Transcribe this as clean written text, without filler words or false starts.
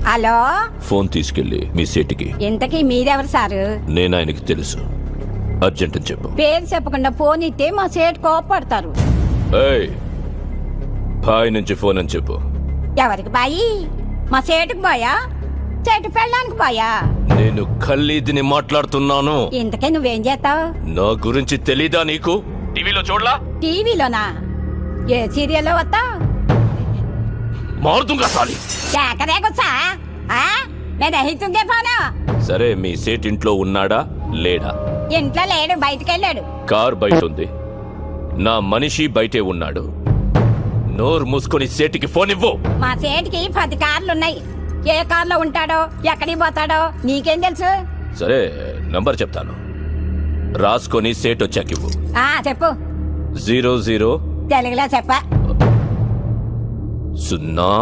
Hello, phone తీసుకెళ్ళి మీ సీటుకి. ఇంతకీ మీరెవరు సారు? నేను ఆయనకి తెలుసు, అర్జెంట్ అని చెప్పు. పేరు చెప్పకుండా ఫోన్ ఇస్తే మా సేటు కోపడతారు. ఏయ్, బాయ్ నుంచి ఫోన్ అని చెప్పు. ఎవరికి బాయి? మా సేటుకు బాయా, చెట్టు పెళ్ళడానికి బాయా? నేను ఖల్లీదిని మాట్లాడుతున్నాను. ఇంతకే నువ్వేం చేస్తావు? నా గురించి తెలీదా నీకు? టీవీలో చూడలా? టీవీలోనా? ఏ సీరియల్లో వస్తా? మారుతుంగా సాలి. కేకరేకొచ్చా? హితుంగే ఫోను. సరే, మీ సేట్ ఇంట్లో ఉన్నాడా లేడా? ఇంట్లో లేడు, బయటకెళ్ళాడు. కార్ బయట ఉంది, నా మనిషి బయటే ఉన్నాడు. నోరు మూసుకొని సేటికి ఫోన్ ఇవ్వు. మా సేటికి 10 కార్లున్నాయి. ఏ కార్లో ఉంటాడో, ఎక్కడికి పోతాడో నీకేం తెలుసు? సరే, నంబర్ చెప్తాను, రాసుకొని సేట్ వచ్చాక ఇవ్వు. చెప్పు. 00 తెలుగులో చెప్ప. 0